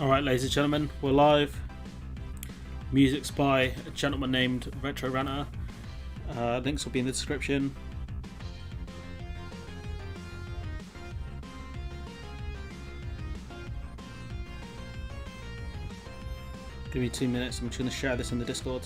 Alright, ladies and gentlemen, we're live. Music's by a gentleman named Retro Ranter. Links will be in the description. Give me 2 minutes, I'm just going to share this in the Discord.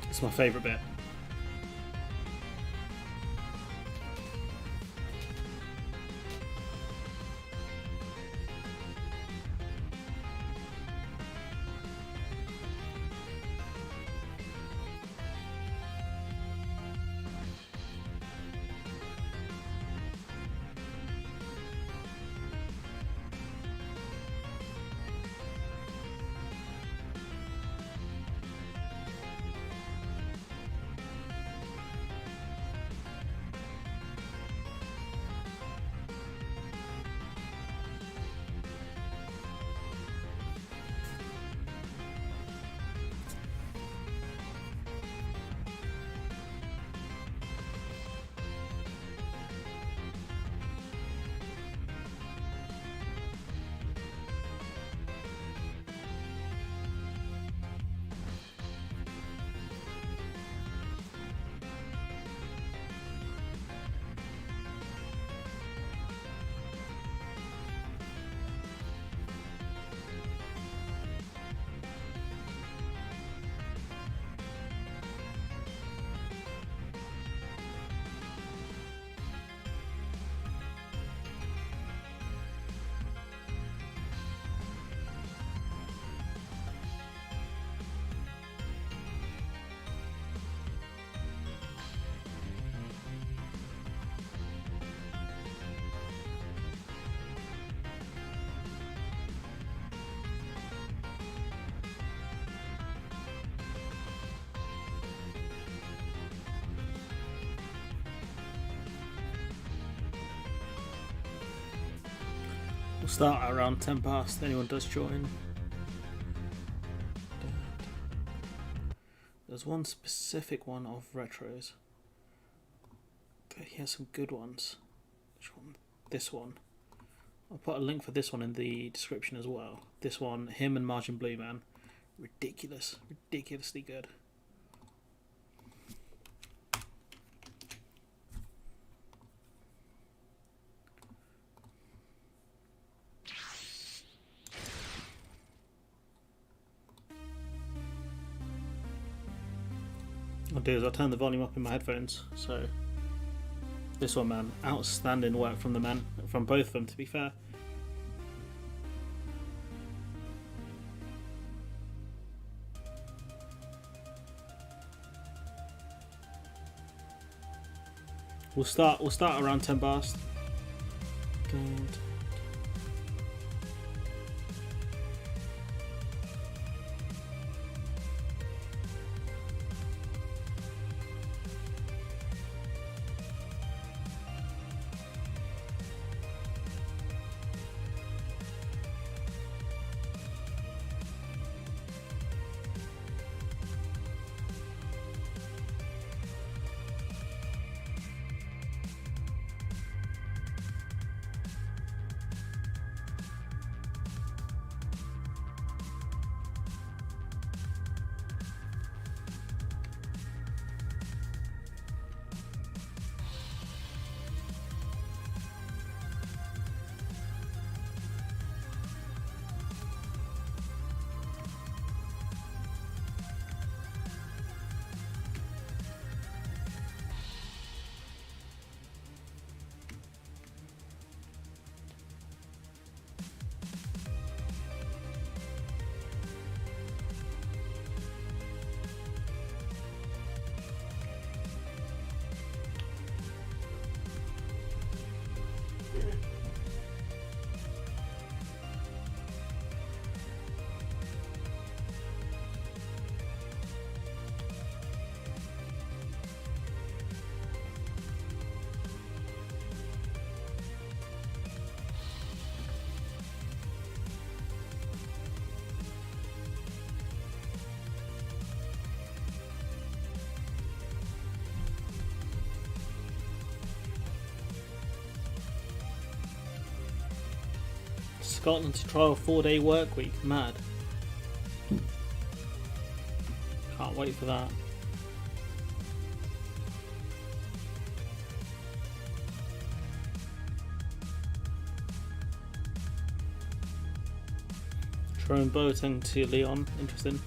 It's my favourite bit. We'll start at around 10 past, anyone does join. There's one specific one of retros. He has some good ones. Which one? This one. I'll put a link for this one in the description as well. This one, him and Margin Blue Man. Ridiculously good. What I'll do is I'll turn the volume up in my headphones. So this one, man, outstanding work from the man, from both of them, to be fair. We'll start around 10 past. Good. Scotland to trial 4-day work week. Mad. Can't wait for that. Tyrone Boateng to Leon. Interesting.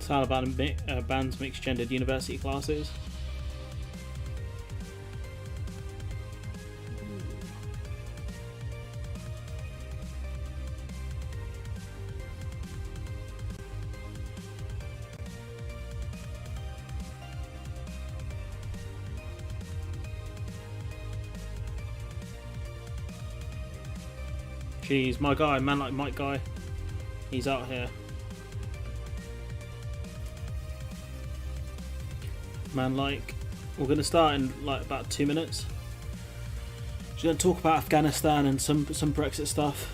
Taliban bans mixed gendered university classes. Jeez, my guy, man like Mike guy, he's out here. Man like, we're going to start in like about 2 minutes. Just going to talk about Afghanistan and some Brexit stuff.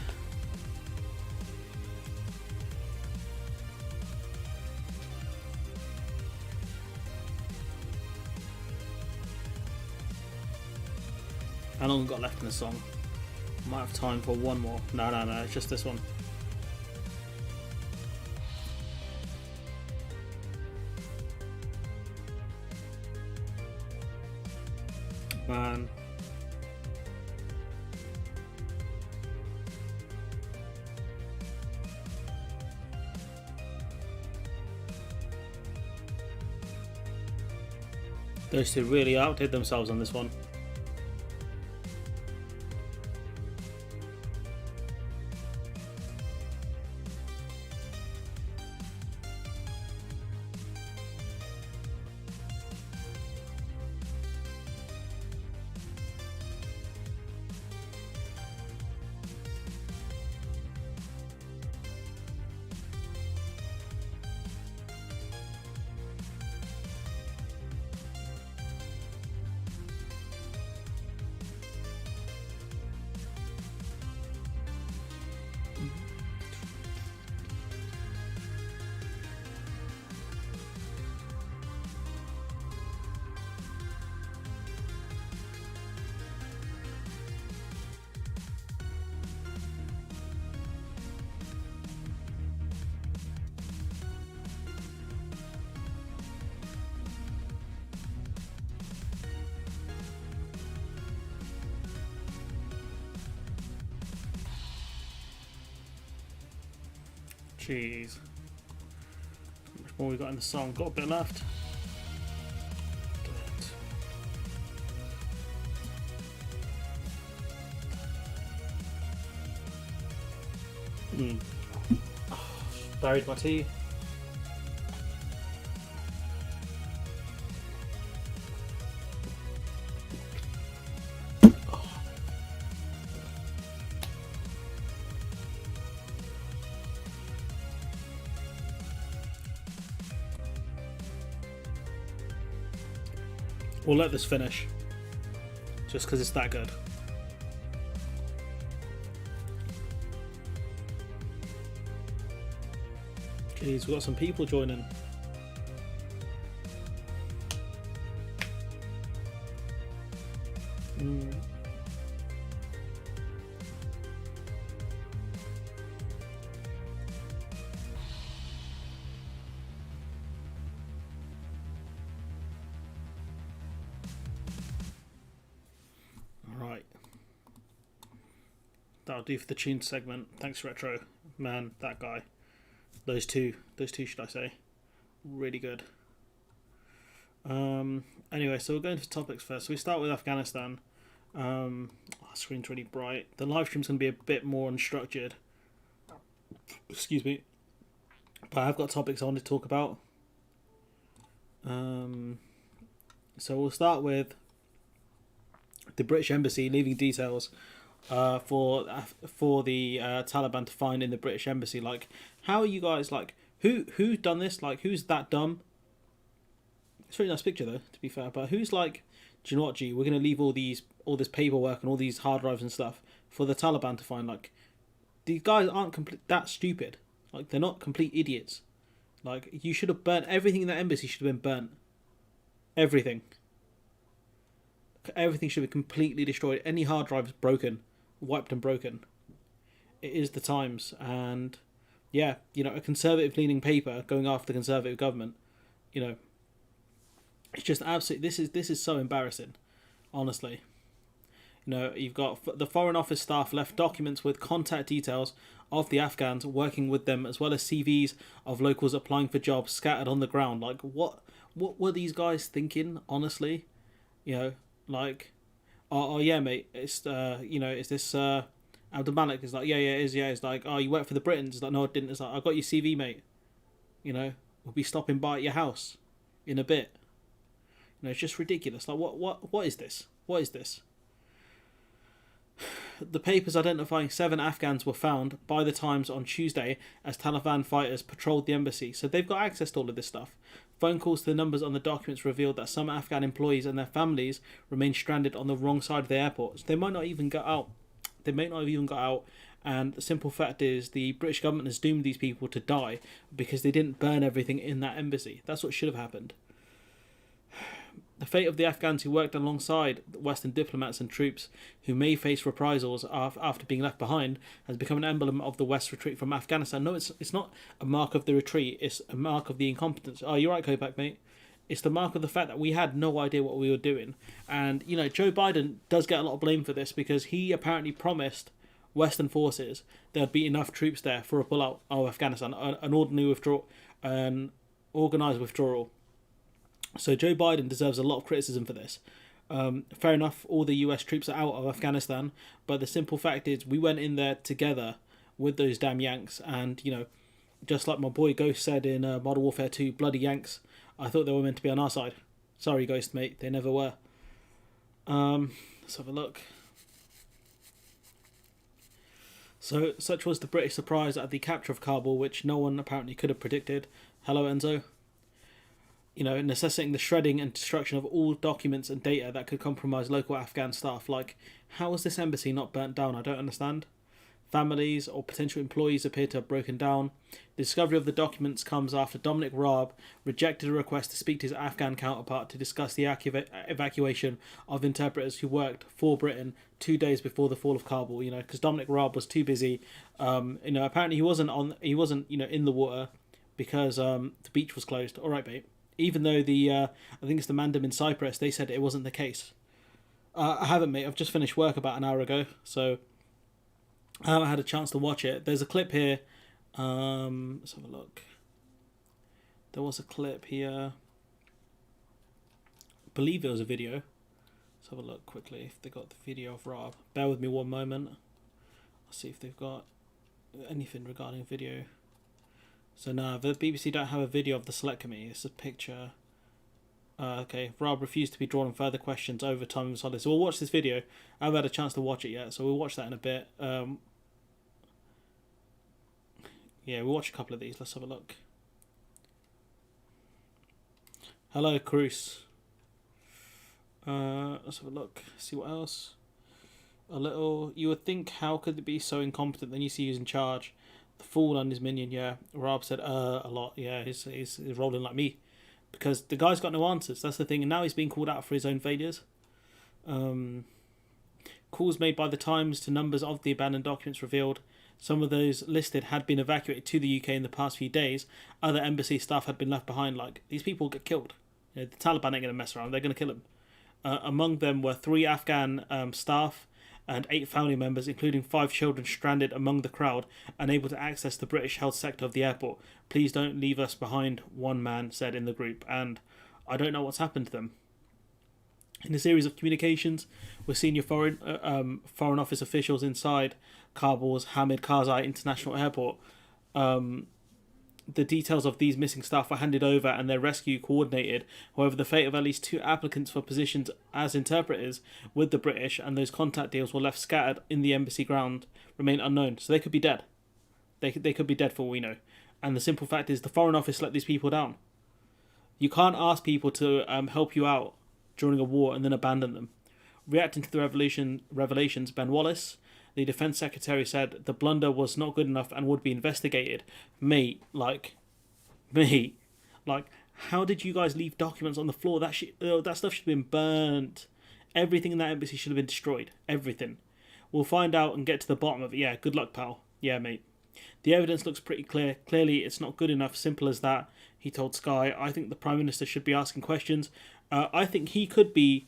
How long have we got left in the song? Might have time for one more. No, it's just this one. Man. Those two really outdid themselves on this one. Jeez. How much more we got in the song? Got a bit left. Buried my tea. We'll let this finish, just because it's that good. Jeez, we've got some people joining. That'll do for the tune segment. Thanks, Retro. Man, that guy. Those two should I say. Really good. Anyway, so we'll go into topics first. So we start with Afghanistan. Our screen's really bright. The live stream's going to be a bit more unstructured. Excuse me. But I've got topics I want to talk about. So we'll start with the British Embassy leaving details for the Taliban to find in the British Embassy. Like, how are you guys, like, who's done this? Like, who's that dumb? It's a really nice picture though, to be fair, but who's like, do you know what, G, we're going to leave all this paperwork and all these hard drives and stuff for the Taliban to find. Like, these guys aren't that stupid. Like, they're not complete idiots. Like, you should have burnt everything in that embassy. Should have been burnt. Everything. Everything should be completely destroyed. Any hard drives broken, wiped and broken. It is the times, and yeah, a conservative-leaning paper going after the conservative government. It's just absolutely. This is so embarrassing, honestly. You've got the Foreign Office staff left documents with contact details of the Afghans working with them, as well as CVs of locals applying for jobs scattered on the ground. Like, what were these guys thinking, honestly? Like, oh yeah, mate, it's is this Abdul Malik? It's like, yeah, it is, yeah. It's like, oh, you work for the Britons. It's like, no, I didn't. It's like, I got your CV, mate. We'll be stopping by at your house in a bit. It's just ridiculous. Like, what is this? What is this? The papers identifying 7 Afghans were found by the Times on Tuesday as Taliban fighters patrolled the embassy. So they've got access to all of this stuff. Phone calls to the numbers on the documents revealed that some Afghan employees and their families remain stranded on the wrong side of the airport. So they might not even get out. And the simple fact is the British government has doomed these people to die because they didn't burn everything in that embassy. That's what should have happened. The fate of the Afghans who worked alongside Western diplomats and troops who may face reprisals after being left behind has become an emblem of the West's retreat from Afghanistan. No, it's not a mark of the retreat. It's a mark of the incompetence. Oh, you're right, Kopak, mate. It's the mark of the fact that we had no idea what we were doing. And, Joe Biden does get a lot of blame for this because he apparently promised Western forces there'd be enough troops there for a pullout of Afghanistan, an ordinary withdrawal, an organised withdrawal. So Joe Biden deserves a lot of criticism for this. Fair enough, all the US troops are out of Afghanistan, but the simple fact is we went in there together with those damn Yanks, and, just like my boy Ghost said in Modern Warfare 2, bloody Yanks, I thought they were meant to be on our side. Sorry, Ghost, mate, they never were. Let's have a look. So, such was the British surprise at the capture of Kabul, which no one apparently could have predicted. Hello, Enzo. Necessitating the shredding and destruction of all documents and data that could compromise local Afghan staff. Like, how was this embassy not burnt down? I don't understand. Families or potential employees appear to have broken down. The discovery of the documents comes after Dominic Raab rejected a request to speak to his Afghan counterpart to discuss the evacuation of interpreters who worked for Britain 2 days before the fall of Kabul. Because Dominic Raab was too busy. Apparently he wasn't in the water because the beach was closed. All right, mate. Even though I think it's the Mandem in Cyprus, they said it wasn't the case. I haven't, mate. I've just finished work about an hour ago, so I haven't had a chance to watch it. There's a clip here. Let's have a look. There was a clip here. I believe it was a video. Let's have a look quickly if they got the video of Rob. Bear with me one moment. I'll see if they've got anything regarding video. So no, the BBC don't have a video of the select committee. It's a picture. Okay, Rob refused to be drawn on further questions over time and solid. So we'll watch this video. I haven't had a chance to watch it yet, so we'll watch that in a bit. Yeah, we'll watch a couple of these. Let's have a look. Hello, Cruz. Let's have a look. See what else. You would think, how could it be so incompetent? Then you see who's in charge. The fool and his minion, yeah. Rob said, a lot. Yeah, he's rolling like me. Because the guy's got no answers. That's the thing. And now he's being called out for his own failures. Calls made by the Times to numbers of the abandoned documents revealed some of those listed had been evacuated to the UK in the past few days. Other embassy staff had been left behind. Like, these people get killed. The Taliban ain't going to mess around. They're going to kill them. Among them were 3 Afghan staff and 8 family members, including 5 children stranded among the crowd, unable to access the British-held sector of the airport. Please don't leave us behind, one man said in the group, and I don't know what's happened to them. In a series of communications with senior foreign office officials inside Kabul's Hamid Karzai International Airport, the details of these missing staff were handed over and their rescue coordinated. However, the fate of at least 2 applicants for positions as interpreters with the British and those contact deals were left scattered in the embassy ground remain unknown. So they could be dead. They could be dead for all we know. And the simple fact is the Foreign Office let these people down. You can't ask people to help you out during a war and then abandon them. Reacting to the revelations, Ben Wallace, The defense secretary said the blunder was not good enough and would be investigated. Mate, like, how did you guys leave documents on the floor? That stuff should have been burnt. Everything in that embassy should have been destroyed. Everything. We'll find out and get to the bottom of it. Yeah, good luck, pal. Yeah, mate. The evidence looks pretty clear. Clearly, it's not good enough. Simple as that, he told Sky. I think the Prime Minister should be asking questions. I think he could be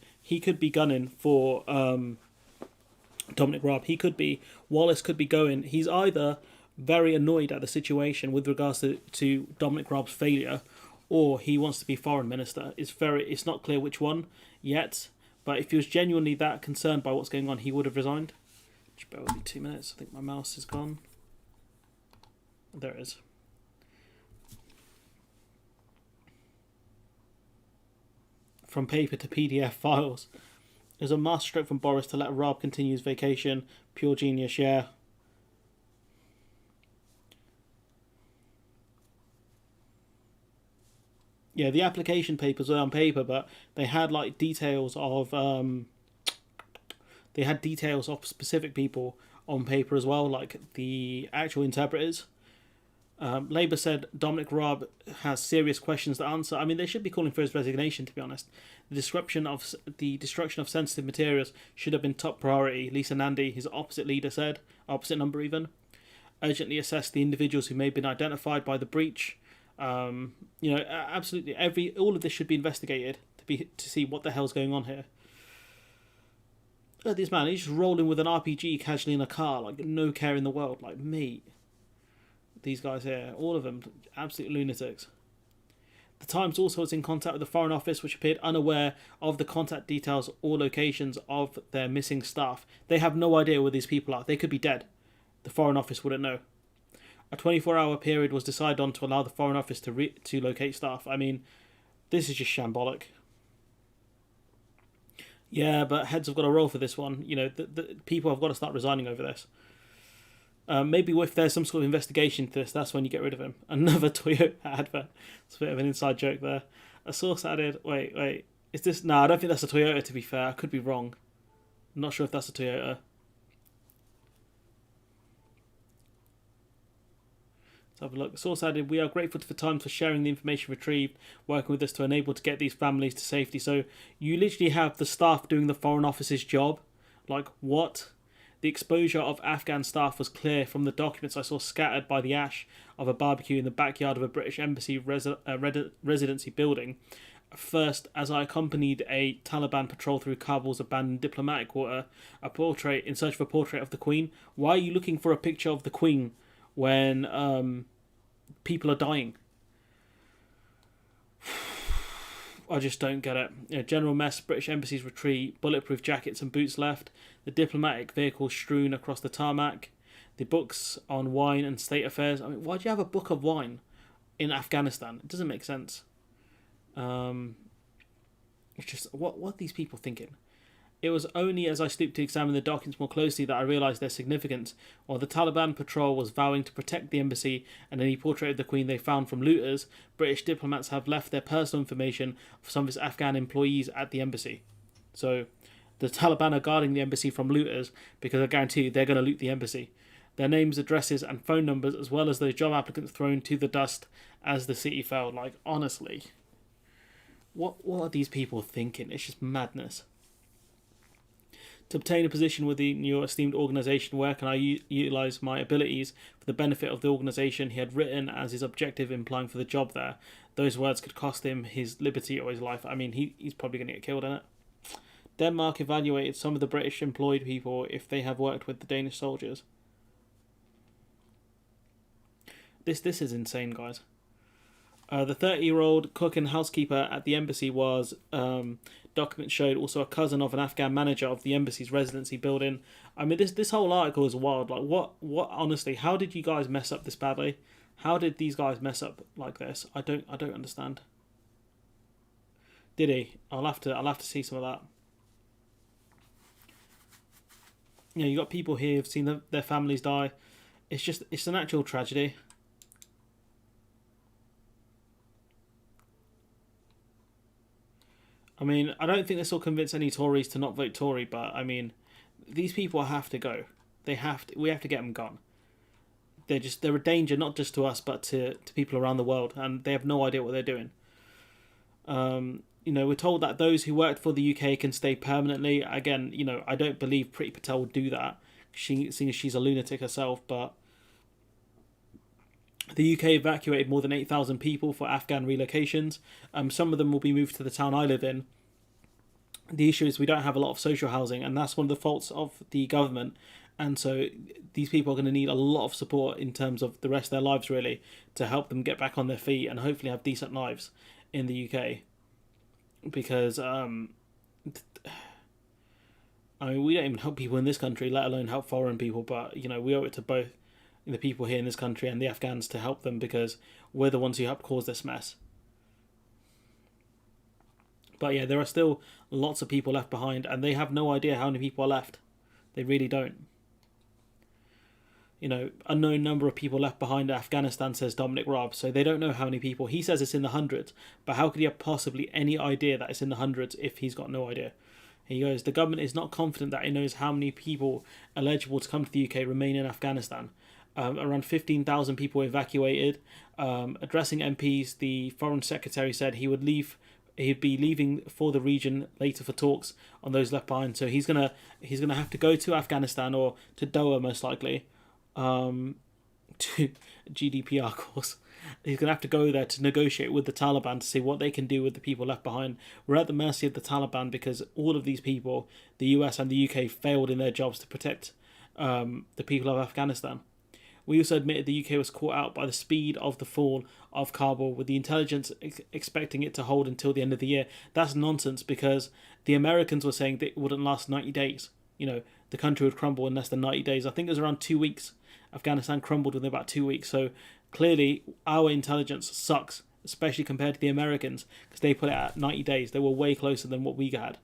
gunning for Dominic Raab. He could be. Wallace could be going. He's either very annoyed at the situation with regards to Dominic Raab's failure, or he wants to be foreign minister. It's not clear which one yet. But if he was genuinely that concerned by what's going on, he would have resigned. Just bear with me 2 minutes. I think my mouse is gone. There it is. From paper to PDF files. There's a masterstroke from Boris to let Raab continue his vacation. Pure genius, yeah. Yeah, the application papers were on paper, but they had like details of specific people on paper as well, like the actual interpreters. Labour said Dominic Raab has serious questions to answer. I mean, they should be calling for his resignation, to be honest. The destruction of sensitive materials should have been top priority, Lisa Nandy, his opposite leader, said. Opposite number, even. Urgently assess the individuals who may have been identified by the breach. Absolutely, all of this should be investigated to see what the hell's going on here. Look at this man, he's just rolling with an RPG casually in a car, like no care in the world. Like, mate. These guys here, all of them, absolute lunatics. The Times also was in contact with the Foreign Office, which appeared unaware of the contact details or locations of their missing staff. They have no idea where these people are. They could be dead. The Foreign Office wouldn't know. A 24-hour period was decided on to allow the Foreign Office to locate staff. I mean, this is just shambolic. Yeah, but heads have got to roll for this one. You know, the people have got to start resigning over this. Maybe if there's some sort of investigation to this, that's when you get rid of him. Another Toyota advert. It's a bit of an inside joke there. A source added, wait. Is this... No, I don't think that's a Toyota, to be fair. I could be wrong. I'm not sure if that's a Toyota. Let's have a look. The source added, we are grateful to the Times for sharing the information retrieved, working with us to enable to get these families to safety. So you literally have the staff doing the Foreign Office's job. Like, what? The exposure of Afghan staff was clear from the documents I saw scattered by the ash of a barbecue in the backyard of a British embassy residency building. First, as I accompanied a Taliban patrol through Kabul's abandoned diplomatic quarter, in search of a portrait of the Queen. Why are you looking for a picture of the Queen when people are dying? I just don't get it. General mess, British embassy's retreat, bulletproof jackets and boots left, the diplomatic vehicles strewn across the tarmac, the books on wine and state affairs. I mean, why do you have a book of wine in Afghanistan? It doesn't make sense. It's just, what are these people thinking? It was only as I stooped to examine the documents more closely that I realised their significance. While the Taliban patrol was vowing to protect the embassy and any portrait of the Queen they found from looters, British diplomats have left their personal information for some of its Afghan employees at the embassy. So the Taliban are guarding the embassy from looters because I guarantee you they're going to loot the embassy. Their names, addresses and phone numbers, as well as those job applicants thrown to the dust as the city fell. Like, honestly, what are these people thinking? It's just madness. To obtain a position within your esteemed organisation, where can I utilise my abilities for the benefit of the organisation? He had written as his objective, implying for the job there. Those words could cost him his liberty or his life. I mean, he's probably going to get killed in it. Denmark evaluated some of the British employed people if they have worked with the Danish soldiers. This is insane, guys. The 30-year-old cook and housekeeper at the embassy was... documents showed also a cousin of an Afghan manager of the embassy's residency building. I mean, this whole article is wild. Like, what? Honestly, how did you guys mess up this badly? How did these guys mess up like this? I don't understand. Did he? I'll have to see some of that. You know, you got people here who've seen their families die. It's an actual tragedy. I mean, I don't think this will convince any Tories to not vote Tory, but, I mean, these people have to go. We have to get them gone. They're a danger, not just to us, but to people around the world, and they have no idea what they're doing. We're told that those who worked for the UK can stay permanently. Again, I don't believe Priti Patel would do that, seeing as she's a lunatic herself, but the UK evacuated more than 8,000 people for Afghan relocations. Some of them will be moved to the town I live in. The issue is we don't have a lot of social housing, and that's one of the faults of the government. And so these people are going to need a lot of support in terms of the rest of their lives, really, to help them get back on their feet and hopefully have decent lives in the UK. Because, we don't even help people in this country, let alone help foreign people. But, we owe it to both the people here in this country and the Afghans to help them, because we're the ones who helped cause this mess. But yeah, there are still lots of people left behind, and they have no idea how many people are left. They really don't. Unknown number of people left behind in Afghanistan, says Dominic Raab. So they don't know how many people. He says it's in the hundreds, but how could he have possibly any idea that it's in the hundreds if he's got no idea? He goes, the government is not confident that it knows how many people eligible to come to the UK remain in Afghanistan. Around 15,000 people were evacuated. Addressing MPs, the Foreign Secretary said he'd be leaving for the region later for talks on those left behind. So he's gonna have to go to Afghanistan, or to Doha most likely, to GDPR course. He's gonna have to go there to negotiate with the Taliban to see what they can do with the people left behind. We're at the mercy of the Taliban because all of these people, the US and the UK, failed in their jobs to protect the people of Afghanistan. We also admitted the UK was caught out by the speed of the fall of Kabul, with the intelligence expecting it to hold until the end of the year. That's nonsense, because the Americans were saying that it wouldn't last 90 days. The country would crumble in less than 90 days. I think it was around 2 weeks. Afghanistan crumbled within about 2 weeks. So clearly our intelligence sucks, especially compared to the Americans, because they put it at 90 days. They were way closer than what we had.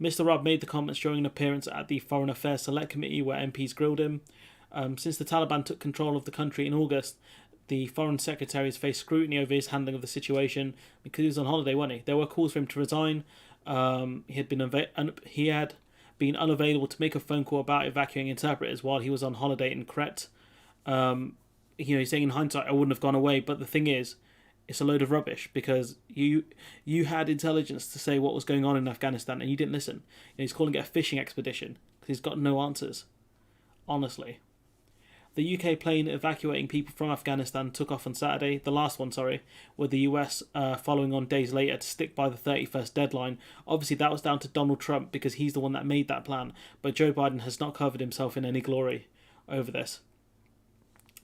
Mr. Raab made the comments during an appearance at the Foreign Affairs Select Committee, where MPs grilled him. Since the Taliban took control of the country in August, the Foreign Secretary has faced scrutiny over his handling of the situation, because he was on holiday, wasn't he? There were calls for him to resign. He had been unavailable to make a phone call about evacuating interpreters while he was on holiday in Crete. He's saying in hindsight, I wouldn't have gone away, but the thing is, it's a load of rubbish, because you had intelligence to say what was going on in Afghanistan and you didn't listen. He's calling it a fishing expedition because he's got no answers. Honestly. The UK plane evacuating people from Afghanistan took off on Saturday, the last one, with the US following on days later to stick by the 31st deadline. Obviously that was down to Donald Trump, because he's the one that made that plan, but Joe Biden has not covered himself in any glory over this.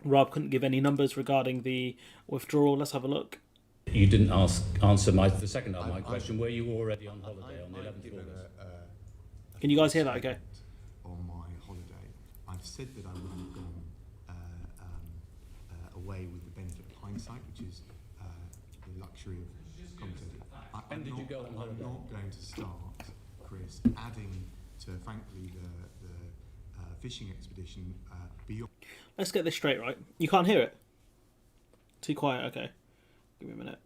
Rob couldn't give any numbers regarding the withdrawal. Let's have a look. You didn't answer the second part of my question. Were you already on holiday on the 11th of August? Can you guys hear that okay? On my holiday, I've said that I would have gone away with the benefit of hindsight, which is the luxury of commentating. When did you go on holiday? I'm not going to start, Chris, adding to, frankly, the fishing expedition beyond. Let's get this straight, right? You can't hear it? Too quiet, okay. Give me a minute.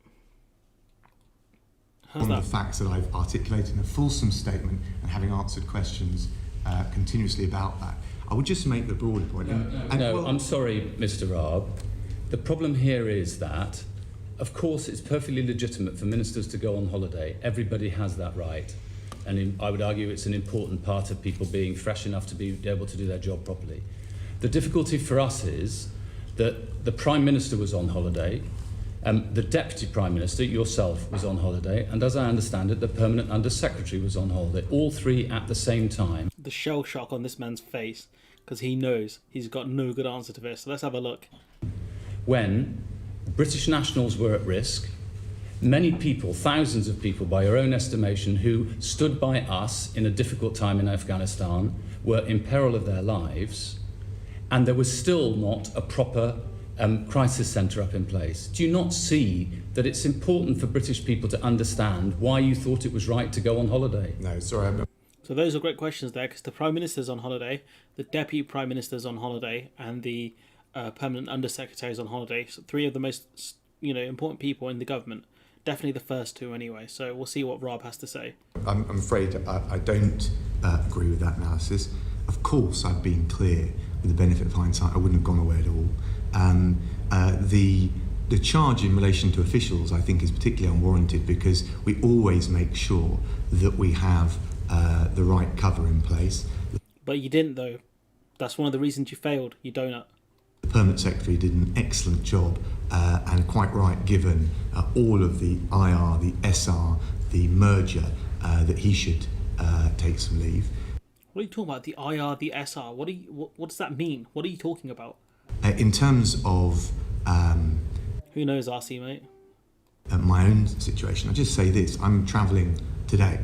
How's that? The facts that I've articulated in a fulsome statement, and having answered questions continuously about that. I would just make the broader point. I'm sorry, Mr. Raab. The problem here is that, of course, it's perfectly legitimate for ministers to go on holiday. Everybody has that right. And I would argue it's an important part of people being fresh enough to be able to do their job properly. The difficulty for us is that the Prime Minister was on holiday, the Deputy Prime Minister, yourself, was on holiday, and as I understand it, the Permanent Under-Secretary was on holiday, all three at the same time. The shell shock on this man's face, because he knows he's got no good answer to this. So let's have a look. When British nationals were at risk, many people, thousands of people by your own estimation, who stood by us in a difficult time in Afghanistan, were in peril of their lives, and there was still not a proper crisis centre up in place. Do you not see that it's important for British people to understand why you thought it was right to go on holiday? No, sorry, I'm not. So those are great questions there, because the Prime Minister's on holiday, the Deputy Prime Minister's on holiday, and the Permanent Under-Secretary is on holiday. So three of the most important people in the government. Definitely the first two anyway. So we'll see what Rob has to say. I'm afraid I don't agree with that analysis. Of course, I've been clear with the benefit of hindsight. I wouldn't have gone away at all. The charge in relation to officials, I think, is particularly unwarranted because we always make sure that we have the right cover in place. But you didn't, though. That's one of the reasons you failed, you donut. The Permanent Secretary did an excellent job and quite right given all of the IR, the SR, the merger, that he should take some leave. What are you talking about? The IR, the SR? What does that mean? What are you talking about? In terms of Who knows, RC, mate? my own situation, I'll just say this. I'm travelling today.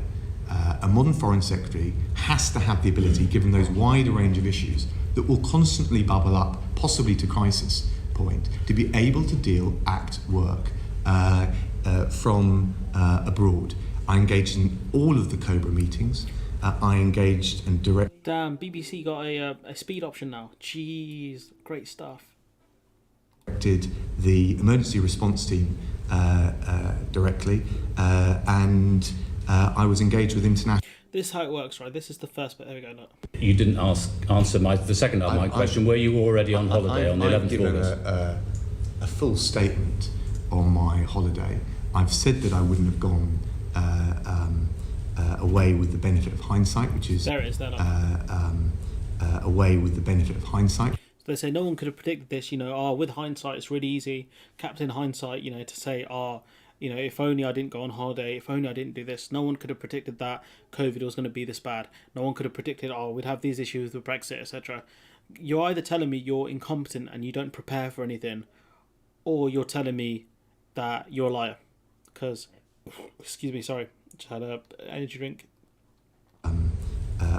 A modern Foreign Secretary has to have the ability, given those wider range of issues that will constantly bubble up, possibly to crisis point, to be able to act, work from abroad. I engaged in all of the COBRA meetings. I engaged and directed. Damn, BBC got a speed option now. Jeez, great stuff. The emergency response team directly, and I was engaged with international. This is how it works, right? This is the first bit. There we go. Look. You didn't answer the second part of my question. Were you already on holiday on the 11th of August? I've given a full statement on my holiday. I've said that I wouldn't have gone away with the benefit of hindsight, which is There it is, there. away with the benefit of hindsight. So they say no one could have predicted this. With hindsight, it's really easy. Captain Hindsight, to say, if only I didn't go on holiday, if only I didn't do this. No one could have predicted that COVID was going to be this bad. No one could have predicted, we'd have these issues with Brexit, etc. You're either telling me you're incompetent and you don't prepare for anything, or you're telling me that you're a liar. Because, excuse me, sorry, just had an energy drink.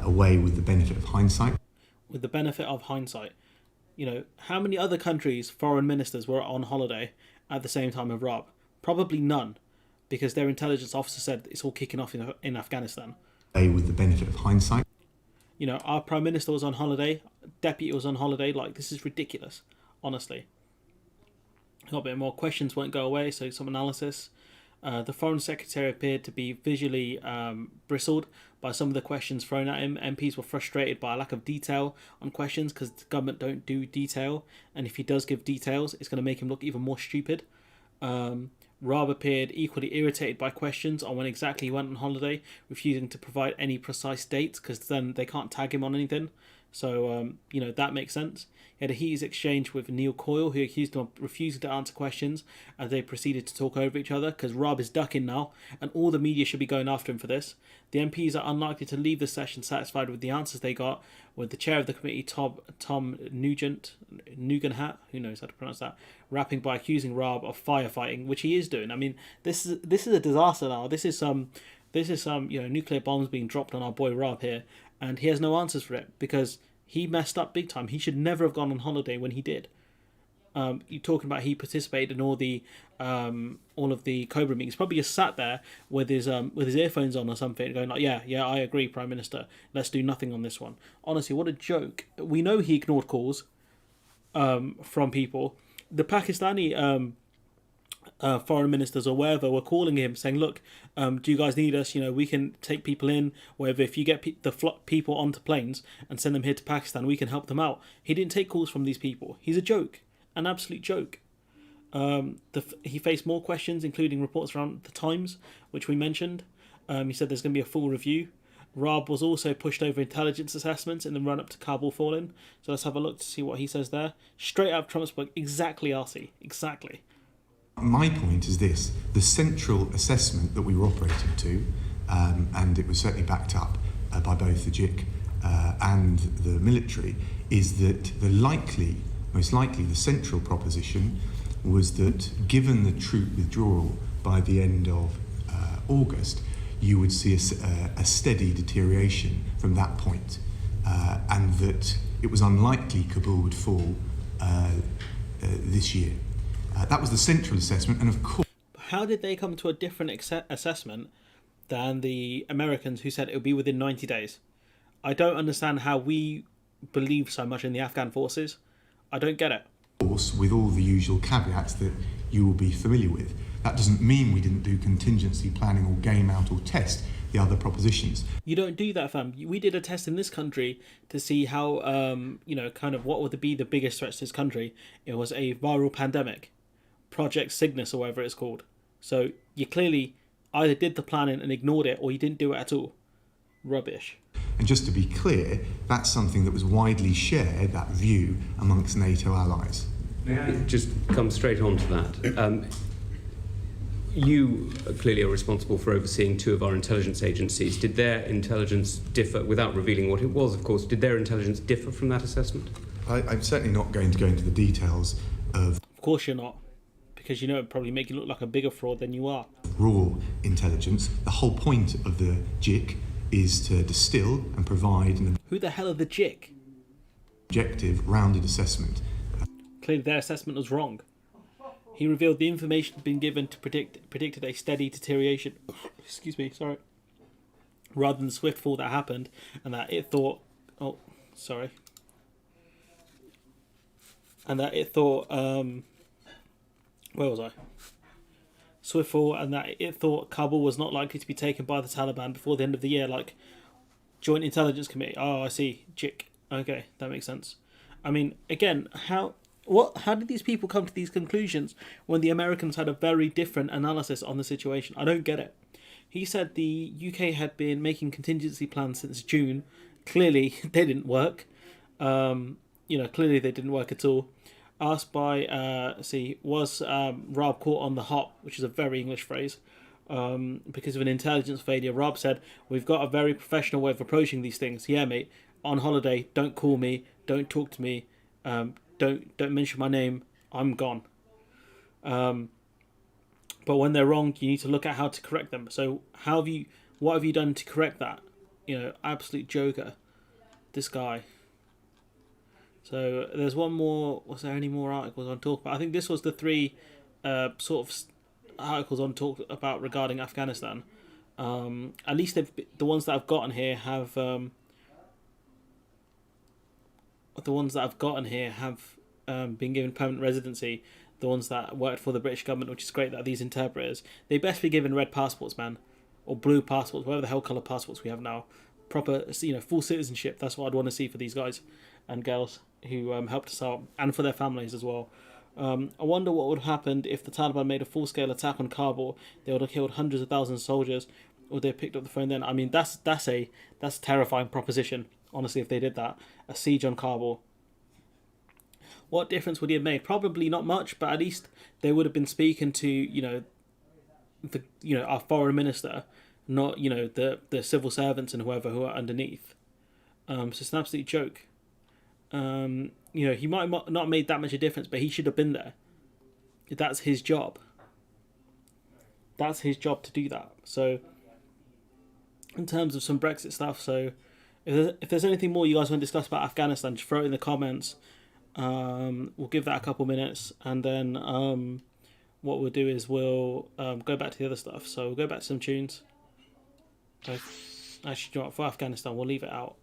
Away with the benefit of hindsight. With the benefit of hindsight. How many other countries' foreign ministers were on holiday at the same time as Rob? Probably none, because their intelligence officer said it's all kicking off in Afghanistan. With the benefit of hindsight. Our Prime Minister was on holiday, Deputy was on holiday. This is ridiculous, honestly. Got a bit more. Questions won't go away, so some analysis. The Foreign Secretary appeared to be visually bristled by some of the questions thrown at him. MPs were frustrated by a lack of detail on questions because the government don't do detail, and if he does give details, it's going to make him look even more stupid. Rob appeared equally irritated by questions on when exactly he went on holiday, refusing to provide any precise dates because then they can't tag him on anything. So, that makes sense. He had a heated exchange with Neil Coyle, who accused him of refusing to answer questions as they proceeded to talk over each other, because Rob is ducking now, and all the media should be going after him for this. The MPs are unlikely to leave the session satisfied with the answers they got, with the chair of the committee, Tom Nugenhat, who knows how to pronounce that, rapping by accusing Rob of firefighting, which he is doing. I mean, this is a disaster now. This is some nuclear bombs being dropped on our boy Rob here, and he has no answers for it because he messed up big time. He should never have gone on holiday when he did. You're talking about he participated in all of the COBRA meetings. Probably just sat there with his earphones on or something, going like, yeah, I agree, Prime Minister. Let's do nothing on this one. Honestly, what a joke. We know he ignored calls from people. The Pakistani foreign ministers or wherever were calling him saying, look, do you guys need us? We can take people in, wherever. If you get people onto planes and send them here to Pakistan, we can help them out. He didn't take calls from these people. He's a joke, an absolute joke. He faced more questions, including reports around the Times, which we mentioned. He said there's going to be a full review. Raab was also pushed over intelligence assessments in the run-up to Kabul falling. So let's have a look to see what he says there. Straight out of Trump's book. Exactly, RC. Exactly. My point is this: the central assessment that we were operating to, and it was certainly backed up by both the JIC and the military, is that most likely the central proposition was that given the troop withdrawal by the end of August, you would see a steady deterioration from that point, and that it was unlikely Kabul would fall this year. That was the central assessment, and of course... How did they come to a different assessment than the Americans, who said it would be within 90 days? I don't understand how we believe so much in the Afghan forces. I don't get it. Of course, with all the usual caveats that you will be familiar with. That doesn't mean we didn't do contingency planning or game out or test the other propositions. You don't do that, fam. We did a test in this country to see how, kind of what would be the biggest threats to this country. It was a viral pandemic, Project Cygnus or whatever it's called. So you clearly either did the planning and ignored it, or you didn't do it at all. Rubbish. And just to be clear, that's something that was widely shared, that view, amongst NATO allies. May I just come straight on to that? You clearly are responsible for overseeing two of our intelligence agencies. Did their intelligence differ, without revealing what it was, of course, did their intelligence differ from that assessment? I'm certainly not going to go into the details of... Of course you're not, because it'd probably make you look like a bigger fraud than you are. Raw intelligence. The whole point of the JIC is to distill and provide an Who the hell are the JIC? objective, rounded assessment. Clearly their assessment was wrong. He revealed the information had been given to predicted a steady deterioration. Excuse me, sorry. Rather than the swift fall that happened, and that it thought, where was I? Swift fall, and that it thought Kabul was not likely to be taken by the Taliban before the end of the year, like Joint Intelligence Committee. Oh, I see, JIC. Okay, that makes sense. I mean, again, how did these people come to these conclusions when the Americans had a very different analysis on the situation? I don't get it. He said the UK had been making contingency plans since June. Clearly, they didn't work. Clearly they didn't work at all. Asked by, was Rob caught on the hop, which is a very English phrase, because of an intelligence failure. Rob said, "We've got a very professional way of approaching these things. Yeah, mate, on holiday, don't call me, don't talk to me, don't mention my name, I'm gone." But when they're wrong, you need to look at how to correct them. So what have you done to correct that? Absolute joker, this guy. So there's one more. Was there any more articles on talk about? I think this was the three sort of articles on talk about regarding Afghanistan. At least the ones that I've gotten here have been given permanent residency. The ones that worked for the British government, which is great that these interpreters, they best be given red passports, man, or blue passports, whatever the hell colour passports we have now. Proper, full citizenship. That's what I'd want to see for these guys and girls who helped us out, and for their families as well. I wonder what would have happened if the Taliban made a full-scale attack on Kabul. They would have killed hundreds of thousands of soldiers, or they picked up the phone then. I mean, that's a terrifying proposition, honestly, if they did that. A siege on Kabul. What difference would he have made? Probably not much, but at least they would have been speaking to, our foreign minister, not, the civil servants and whoever who are underneath. So it's an absolute joke. He might not have made that much a difference, but he should have been there. That's his job. That's his job to do that. So, in terms of some Brexit stuff, so if there's anything more you guys want to discuss about Afghanistan, just throw it in the comments. We'll give that a couple minutes, and then what we'll do is we'll go back to the other stuff. So we'll go back to some tunes. Actually, for Afghanistan, we'll leave it out.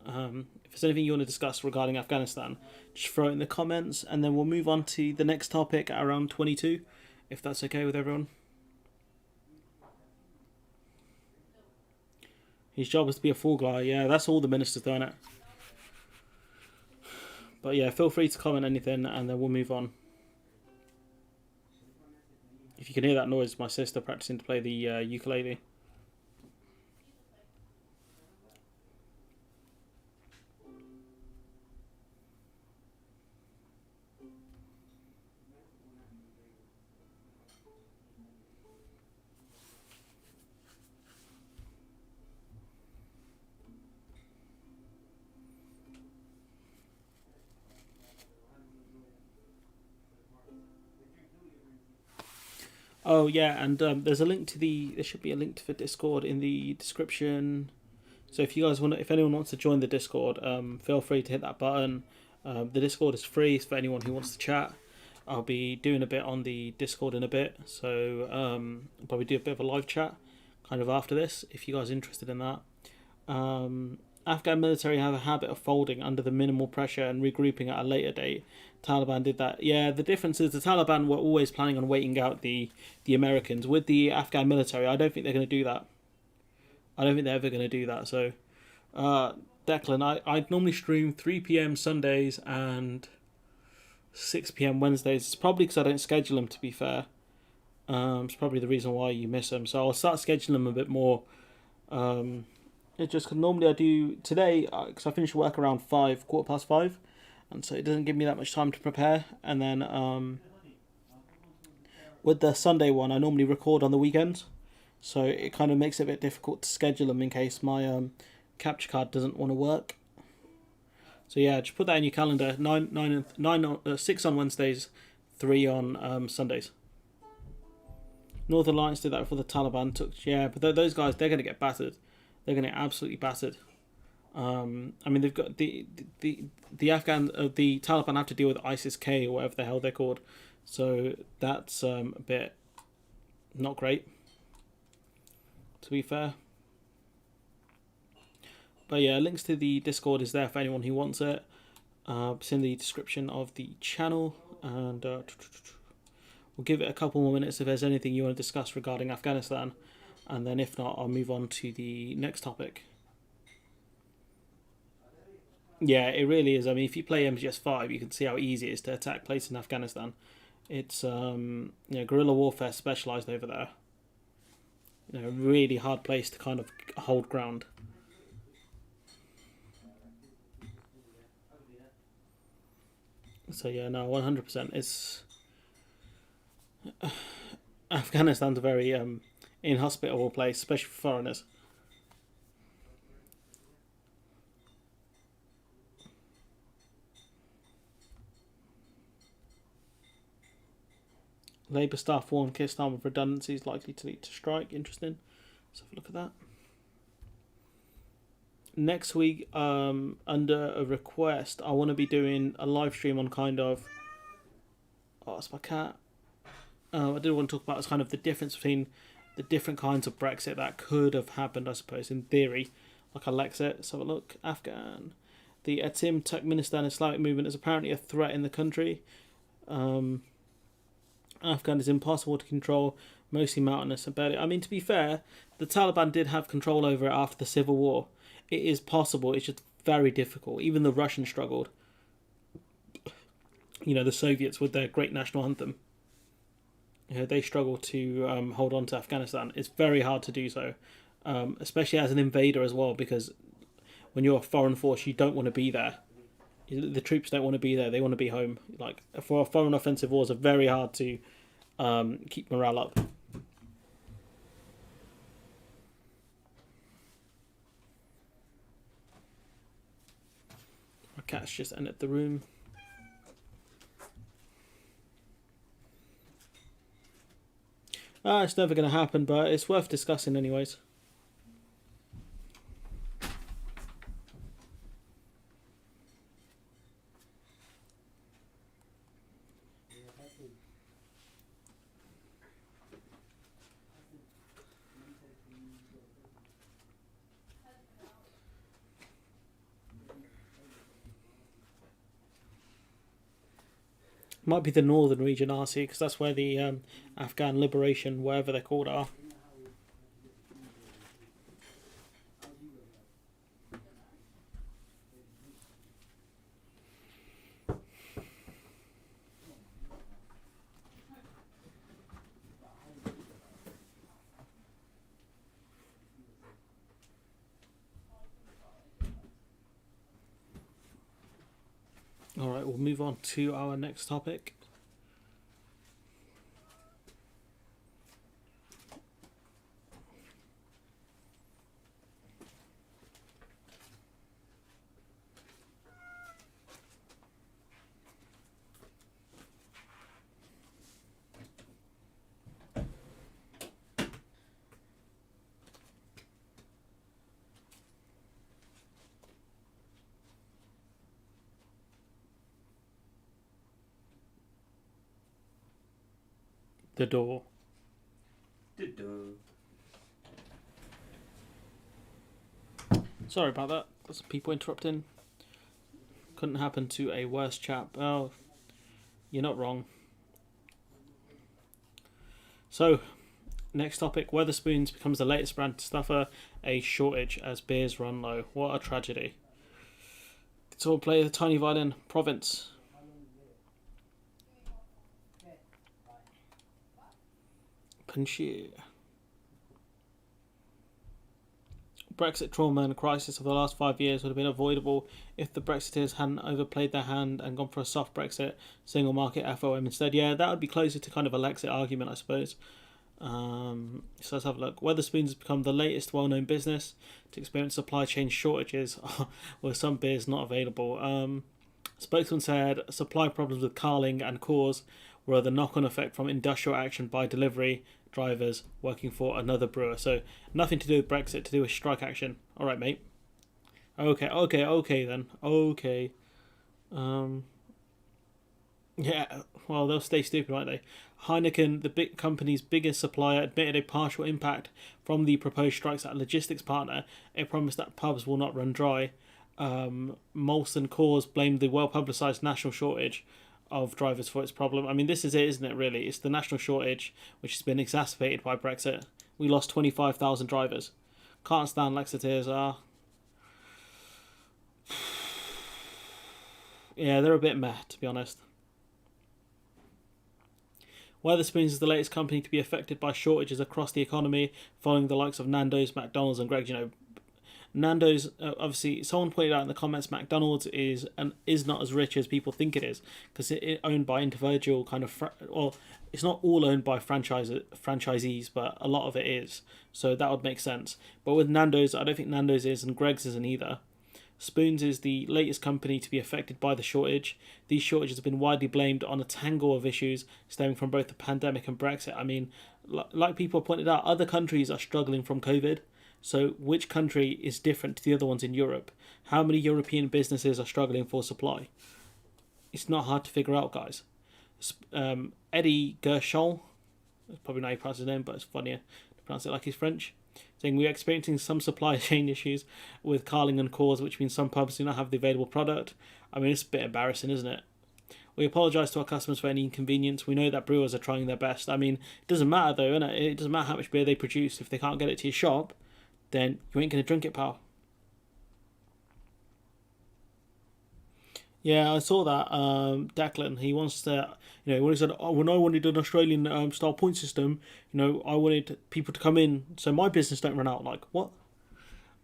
If there's anything you want to discuss regarding Afghanistan, just throw it in the comments, and then we'll move on to the next topic at around 22, if that's okay with everyone. His job is to be a fall guy. Yeah, that's all the ministers doing it. But yeah, feel free to comment anything, and then we'll move on. If you can hear that noise, my sister practicing to play the ukulele. Oh yeah, and there's a link to there should be a link to the Discord in the description. So if anyone wants to join the Discord, feel free to hit that button. The Discord is free. It's for anyone who wants to chat. I'll be doing a bit on the Discord in a bit, so I'll probably do a bit of a live chat kind of after this if you guys are interested in that. And Afghan military have a habit of folding under the minimal pressure and regrouping at a later date. Taliban did that. Yeah, the difference is the Taliban were always planning on waiting out the Americans. With the Afghan military, I don't think they're going to do that. I don't think they're ever going to do that. So, Declan, I normally stream 3 p.m. Sundays and 6 p.m. Wednesdays. It's probably because I don't schedule them, to be fair. It's probably the reason why you miss them. So I'll start scheduling them a bit more. It just, cause normally I do today, because I finish work around 5:15, and so it doesn't give me that much time to prepare. And then with the Sunday one, I normally record on the weekends, so it kind of makes it a bit difficult to schedule them in case my capture card doesn't want to work. So yeah, just put that in your calendar. 6 on Wednesdays, 3 on Sundays. Northern Lights did that for the Taliban. But those guys, they're going to get battered. They're going to get absolutely battered. I mean, they've got the Afghan, the Taliban have to deal with ISIS-K or whatever the hell they're called. So that's a bit not great, to be fair. But yeah, links to the Discord is there for anyone who wants it. It's in the description of the channel, and we'll give it a couple more minutes if there's anything you want to discuss regarding Afghanistan, and then if not, I'll move on to the next topic. Yeah, it really is. I mean, if you play MGS5, you can see how easy it is to attack places in Afghanistan. It's guerrilla warfare specialised over there. Really hard place to kind of hold ground. So yeah, no, 100%. It's Afghanistan's a very inhospitable place, especially for foreigners. Labour staff warn Kyrgyzstan with redundancies likely to lead to strike. Interesting. Let's have a look at that. Next week, under a request, I want to be doing a live stream on kind of... Oh, that's my cat. I did want to talk about kind of the difference between the different kinds of Brexit that could have happened, I suppose, in theory. Like Alexit. Let's have a look. Afghan. The Etim Turkmenistan Islamic movement is apparently a threat in the country. Afghan is impossible to control, mostly mountainous and barely... I mean, to be fair, the Taliban did have control over it after the civil war. It is possible, it's just very difficult. Even the Russians struggled. The Soviets with their great national anthem. They struggled to hold on to Afghanistan. It's very hard to do so, especially as an invader as well, because when you're a foreign force, you don't want to be there. The troops don't want to be there. They want to be home. Like, for foreign offensive wars, are very hard to keep morale up. My cat's just entered the room. It's never going to happen, but it's worth discussing anyways. Might be the northern region, RC, because that's where the Afghan liberation, whatever they're called, are. Alright, we'll move on to our next topic. The door. Sorry about that. Some people interrupting. Couldn't happen to a worse chap. Oh, you're not wrong. So, next topic. Wetherspoons becomes the latest brand to suffer a shortage as beers run low. What a tragedy. So we'll play the tiny violin, Province. Panjshir. Brexit trauma and crisis of the last 5 years would have been avoidable if the Brexiteers hadn't overplayed their hand and gone for a soft Brexit, single market FOM instead. Yeah, that would be closer to kind of a Lexit argument, I suppose. So let's have a look. Wetherspoons has become the latest well-known business to experience supply chain shortages with some beers not available. Spokesman said supply problems with Carling and Coors were the knock-on effect from industrial action by delivery drivers working for another brewer. So nothing to do with Brexit, to do with strike action. All right, mate. Okay then. Okay. Yeah, well, they'll stay stupid, won't they? Heineken, the big company's biggest supplier, admitted a partial impact from the proposed strikes at a logistics partner. It promised that pubs will not run dry. Molson Coors blamed the well-publicised national shortage of drivers for its problem. I mean, this is it, isn't it, really? It's the national shortage, which has been exacerbated by Brexit. We lost 25,000 drivers. Can't stand Lexiteers are. Yeah, they're a bit meh, to be honest. Wetherspoons is the latest company to be affected by shortages across the economy, following the likes of Nando's, McDonald's, and Greggs. You know, Nando's, obviously, someone pointed out in the comments, McDonald's is not as rich as people think it is, because it's owned by individual kind of, it's not all owned by franchisees, but a lot of it is. So that would make sense. But with Nando's, I don't think Nando's is, and Greggs isn't either. Spoons is the latest company to be affected by the shortage. These shortages have been widely blamed on a tangle of issues stemming from both the pandemic and Brexit. I mean, like people pointed out, other countries are struggling from COVID. So which country is different to the other ones in Europe? How many European businesses are struggling for supply? It's not hard to figure out, guys. Eddie Gershol, that's probably not how you pronounce his name, but it's funnier to pronounce it like he's French, saying we're experiencing some supply chain issues with Carling and Coors, which means some pubs do not have the available product. I mean, it's a bit embarrassing, isn't it? We apologise to our customers for any inconvenience. We know that brewers are trying their best. I mean, it doesn't matter though, innit? It doesn't matter how much beer they produce. If they can't get it to your shop, then you ain't going to drink it, pal. Yeah, I saw that. Declan, he wants to, when he said, when I wanted an Australian style point system, I wanted people to come in so my business don't run out. Like, what?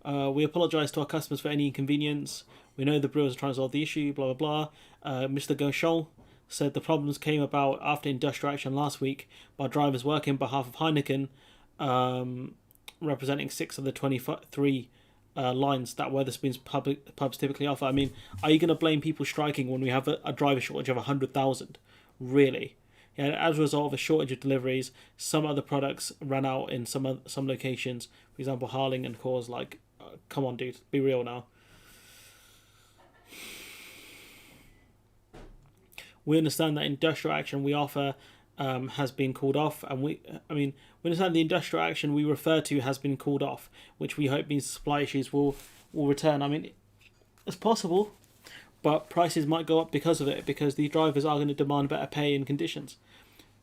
We apologise to our customers for any inconvenience. We know the brewers are trying to solve the issue, blah, blah, blah. Mr. Gershol said the problems came about after industrial action last week by drivers working on behalf of Heineken, representing 6 of the 23 lines that Wetherspoons pubs typically offer. I mean, are you going to blame people striking when we have a driver shortage of 100,000? Really? Yeah, as a result of a shortage of deliveries, some other products ran out in some locations. For example, Harling and Coors. Like, come on, dude, be real now. We understand that industrial action we offer has been called off, and we understand the industrial action we refer to has been called off, which we hope means supply issues will return. I mean, it's possible, but prices might go up because of it, because these drivers are going to demand better pay and conditions.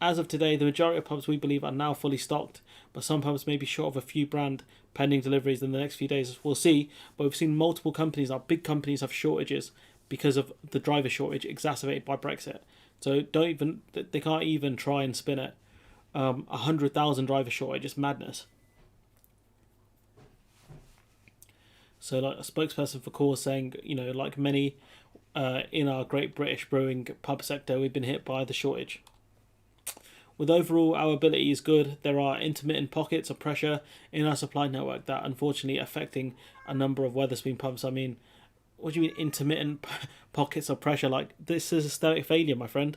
As of today, the majority of pubs we believe are now fully stocked, but some pubs may be short of a few brand pending deliveries in the next few days. We'll see, but we've seen multiple companies, our big companies, have shortages because of the driver shortage exacerbated by Brexit. So they can't even try and spin it. 100,000 driver shortage, it's madness. So like a spokesperson for Coors saying, like many in our Great British brewing pub sector, we've been hit by the shortage. With overall our ability is good, there are intermittent pockets of pressure in our supply network that unfortunately affecting a number of Wetherspoon pubs. I mean, what do you mean intermittent pockets of pressure? Like, this is systemic failure, my friend.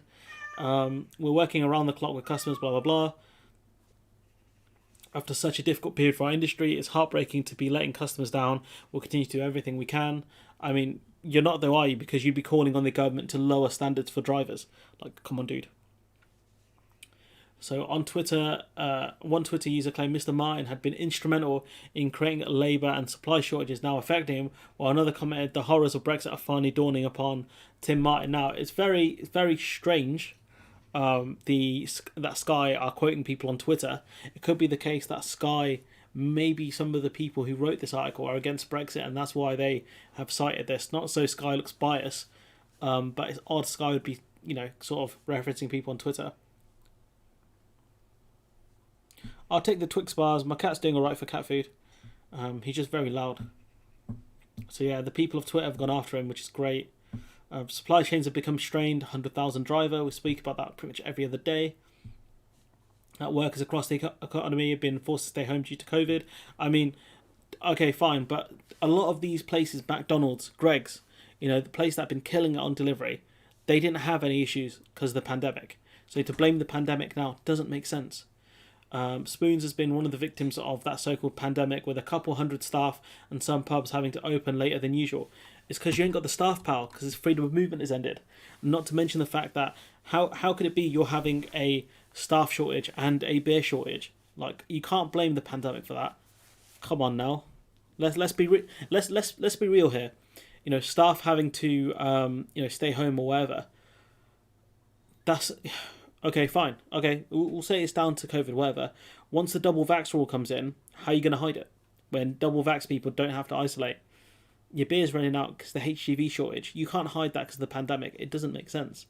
We're working around the clock with customers, blah, blah, blah. After such a difficult period for our industry, it's heartbreaking to be letting customers down. We'll continue to do everything we can. I mean, you're not though, are you? Because you'd be calling on the government to lower standards for drivers. Like, come on, dude. So on Twitter, one Twitter user claimed Mr. Martin had been instrumental in creating labour and supply shortages now affecting him, while another commented the horrors of Brexit are finally dawning upon Tim Martin. Now it's very strange. That Sky are quoting people on Twitter. It could be the case that Sky, maybe some of the people who wrote this article are against Brexit, and that's why they have cited this. Not so Sky looks biased, but it's odd Sky would be, sort of referencing people on Twitter. I'll take the Twix bars. My cat's doing alright for cat food. He's just very loud. So yeah, the people of Twitter have gone after him, which is great. Supply chains have become strained. 100,000 driver. We speak about that pretty much every other day. Workers across the economy have been forced to stay home due to COVID. I mean, okay, fine, but a lot of these places, McDonald's, Greg's, the place that have been killing it on delivery, they didn't have any issues because of the pandemic. So to blame the pandemic now doesn't make sense. Spoons has been one of the victims of that so-called pandemic, with a couple hundred staff and some pubs having to open later than usual. It's because you ain't got the staff power, because freedom of movement is ended. Not to mention the fact that how could it be you're having a staff shortage and a beer shortage? Like, you can't blame the pandemic for that. Come on now, let's be real here. Staff having to stay home or whatever. That's okay, fine. Okay, we'll say it's down to COVID, whatever. Once the double vax rule comes in, how are you going to hide it? When double vax people don't have to isolate. Your beer's running out because the HGV shortage. You can't hide that because of the pandemic. It doesn't make sense.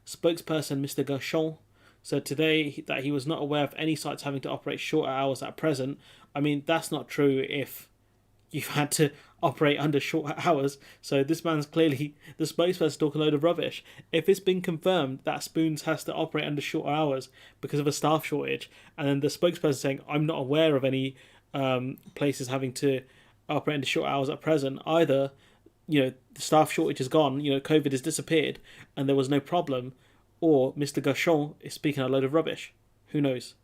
Spokesperson Mr. Gershon said today that he was not aware of any sites having to operate shorter hours at present. I mean, that's not true if you've had to operate under short hours. So this man's clearly, the spokesperson, talking a load of rubbish. If it's been confirmed that Spoons has to operate under shorter hours because of a staff shortage, and then the spokesperson saying, I'm not aware of any places having to operate under short hours at present, either the staff shortage is gone, COVID has disappeared and there was no problem, or Mr. Gershon is speaking a load of rubbish. Who knows?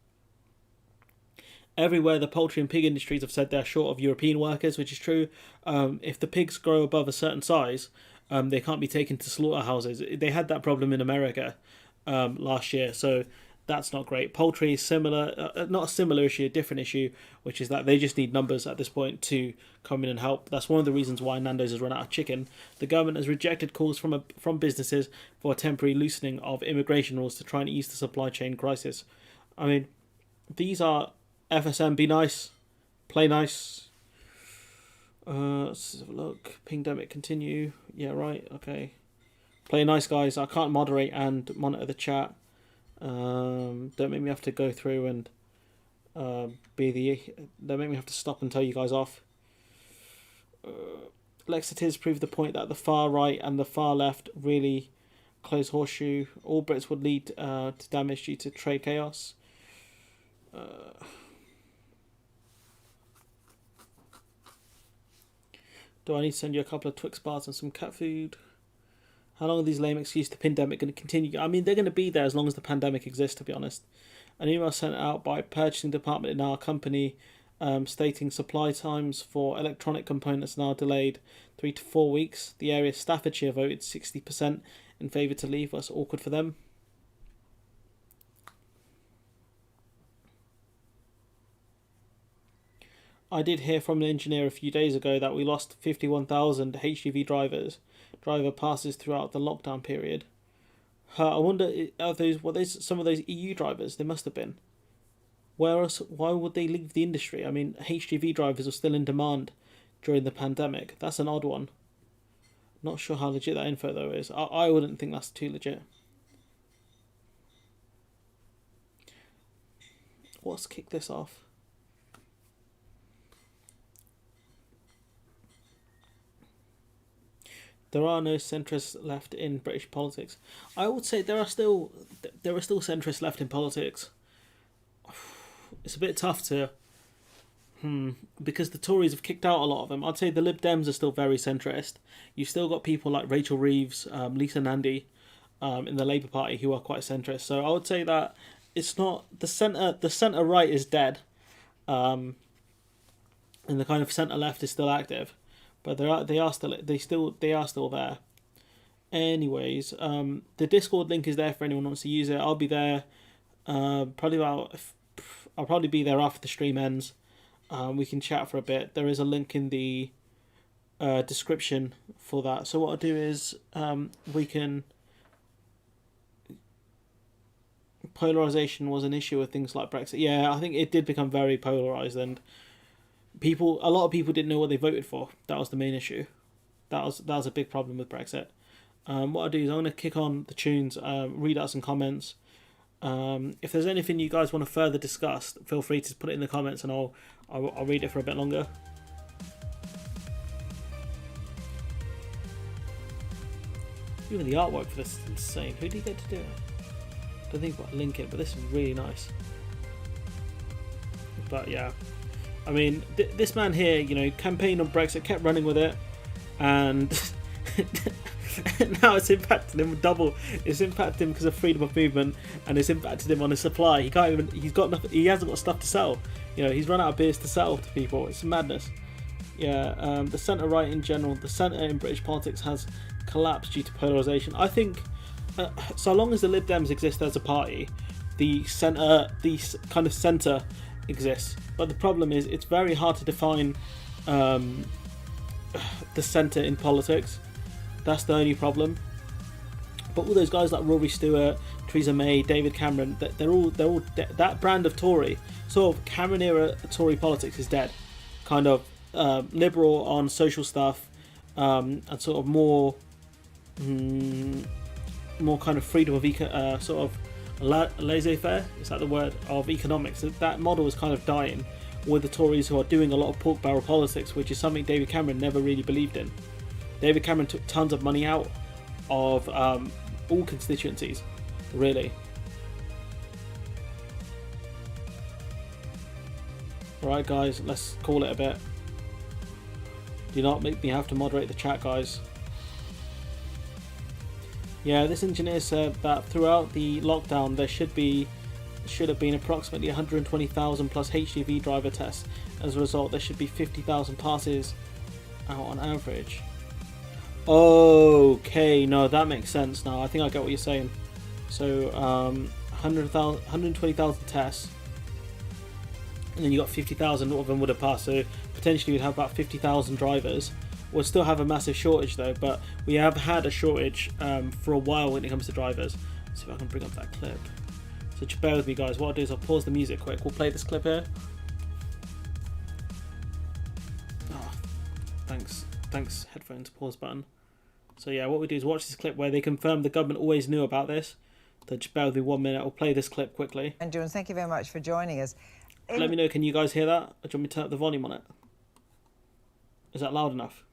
Everywhere, the poultry and pig industries have said they're short of European workers, which is true. If the pigs grow above a certain size, they can't be taken to slaughterhouses. They had that problem in America last year, so that's not great. Poultry is similar, not a similar issue, a different issue, which is that they just need numbers at this point to come in and help. That's one of the reasons why Nando's has run out of chicken. The government has rejected calls from businesses for a temporary loosening of immigration rules to try and ease the supply chain crisis. I mean, these are FSM, be nice, play nice. Let's have a look. Pingdemic continue. Yeah, right. Okay. Play nice, guys. I can't moderate and monitor the chat. Don't make me have to go through and don't make me have to stop and tell you guys off. Lexities prove the point that the far right and the far left really close horseshoe. All Brits would lead to damage due to trade chaos. Do I need to send you a couple of Twix bars and some cat food? How long are these lame excuses to pandemic going to continue? I mean, they're going to be there as long as the pandemic exists, to be honest. An email sent out by purchasing department in our company stating supply times for electronic components now delayed 3 to 4 weeks. The area Staffordshire voted 60% in favour to leave. That's awkward for them. I did hear from an engineer a few days ago that we lost 51,000 HGV driver passes throughout the lockdown period. I wonder, are those some of those EU drivers? They must have been. Where else? Why would they leave the industry? I mean, HGV drivers are still in demand during the pandemic. That's an odd one. Not sure how legit that info though is. I wouldn't think that's too legit. Let's kick this off. There are no centrists left in British politics. I would say there are still centrists left in politics. It's a bit tough to, because the Tories have kicked out a lot of them. I'd say the Lib Dems are still very centrist. You've still got people like Rachel Reeves, Lisa Nandy, in the Labour Party who are quite centrist. So I would say that it's not the centre. The centre right is dead, and the kind of centre left is still active. But they are still there. Anyways, the Discord link is there for anyone who wants to use it. I'll be there Probably I'll probably be there after the stream ends. We can chat for a bit. There is a link in the description for that. So what I'll do is we can. Polarization was an issue with things like Brexit. Yeah, I think it did become very polarized, and a lot of people didn't know what they voted for. That was the main issue. That was a big problem with Brexit. What I'll do is I'm going to kick on the tunes, read out some comments. If there's anything you guys want to further discuss, feel free to put it in the comments, and I'll read it for a bit longer. Even the artwork for this is insane. Who did you get to do it? I don't think I'll link it, but this is really nice. But yeah, I mean, this man here, campaigned on Brexit, kept running with it, and now it's impacted him double. It's impacted him because of freedom of movement, and it's impacted him on his supply. He can't even. He's got nothing. He hasn't got stuff to sell. He's run out of beers to sell to people. It's madness. Yeah, the centre right in general, the centre in British politics has collapsed due to polarisation. I think. So long as the Lib Dems exist as a party, the kind of centre exists. But the problem is, it's very hard to define the centre in politics. That's the only problem. But all those guys like Rory Stewart, Theresa May, David Cameron, they're all that brand of Tory, sort of Cameron era Tory politics is dead. Kind of liberal on social stuff, and sort of more kind of freedom of sort of laissez-faire, is that the word, of economics. That model is kind of dying with the Tories, who are doing a lot of pork barrel politics, which is something David Cameron never really believed in. David Cameron took tons of money out of all constituencies, really. Alright guys, let's call it a bit. Do not make me have to moderate the chat, guys. Yeah, this engineer said that throughout the lockdown there should have been approximately 120,000 plus HGV driver tests. As a result, there should be 50,000 passes out on average. Okay, no, that makes sense now. I think I get what you're saying. So 120,000 tests, and then you got 50,000 of them would have passed. So potentially we'd have about 50,000 drivers. We'll still have a massive shortage though, but we have had a shortage for a while when it comes to drivers. Let's see if I can bring up that clip. So just bear with me, guys. What I'll do is I'll pause the music quick. We'll play this clip here. Oh, thanks headphones, pause button. So yeah, what we do is watch this clip where they confirm the government always knew about this. So just bear with me 1 minute. I'll play this clip quickly. And thank you very much for joining us. Let me know, can you guys hear that? Or do you want me to turn up the volume on it? Is that loud enough?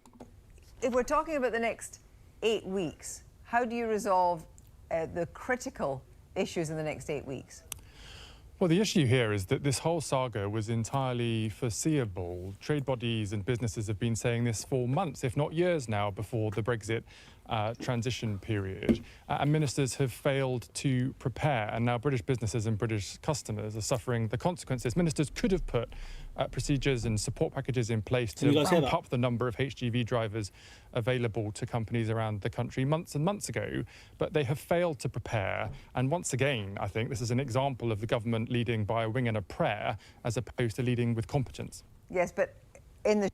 If we're talking about the next 8 weeks, how do you resolve the critical issues in the next 8 weeks? Well, the issue here is that this whole saga was entirely foreseeable. Trade bodies and businesses have been saying this for months, if not years now, before the Brexit transition period. And ministers have failed to prepare, and now British businesses and British customers are suffering the consequences. Ministers could have put procedures and support packages in place to ramp up the number of HGV drivers available to companies around the country months and months ago, but they have failed to prepare. And once again, I think this is an example of the government leading by a wing and a prayer as opposed to leading with competence. Yes, but in the...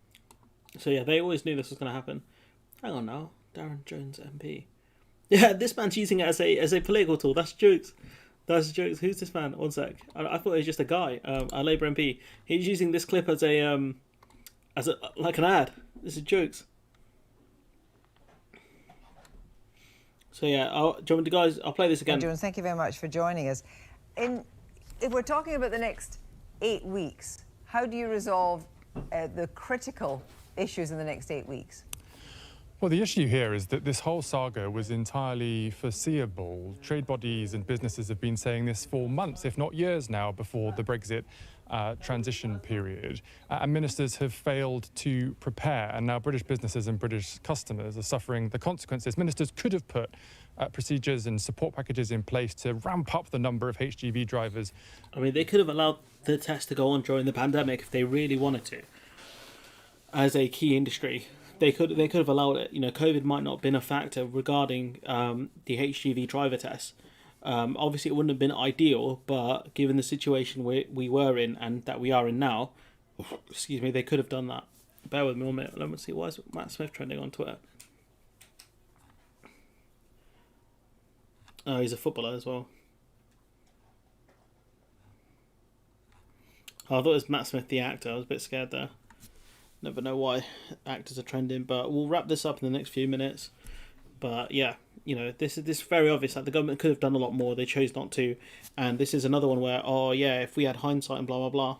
So yeah, they always knew this was going to happen. Hang on now, Darren Jones MP. Yeah, this man's using it as a political tool. That's jokes. That's jokes. Who's this man? 1 sec. I thought he was just a guy, a Labour MP. He's using this clip as a like an ad. This is jokes. So yeah, do you want me to, guys? I'll play this again. And thank you very much for joining us. If we're talking about the next 8 weeks, how do you resolve the critical issues in the next 8 weeks? Well, the issue here is that this whole saga was entirely foreseeable. Trade bodies and businesses have been saying this for months, if not years now, before the Brexit transition period. And ministers have failed to prepare, and now British businesses and British customers are suffering the consequences. Ministers could have put procedures and support packages in place to ramp up the number of HGV drivers. I mean, they could have allowed the test to go on during the pandemic if they really wanted to, as a key industry. They could have allowed it. You know, COVID might not have been a factor regarding the HGV driver test. Obviously, it wouldn't have been ideal, but given the situation we were in and that we are in now, excuse me, they could have done that. Bear with me 1 minute. Let me see. Why is Matt Smith trending on Twitter? Oh, he's a footballer as well. Oh, I thought it was Matt Smith, the actor. I was a bit scared there. Never know why actors are trending, but we'll wrap this up in the next few minutes. But yeah, you know, this is very obvious. Like, the government could have done a lot more. They chose not to, and this is another one where, oh yeah, if we had hindsight and blah blah blah.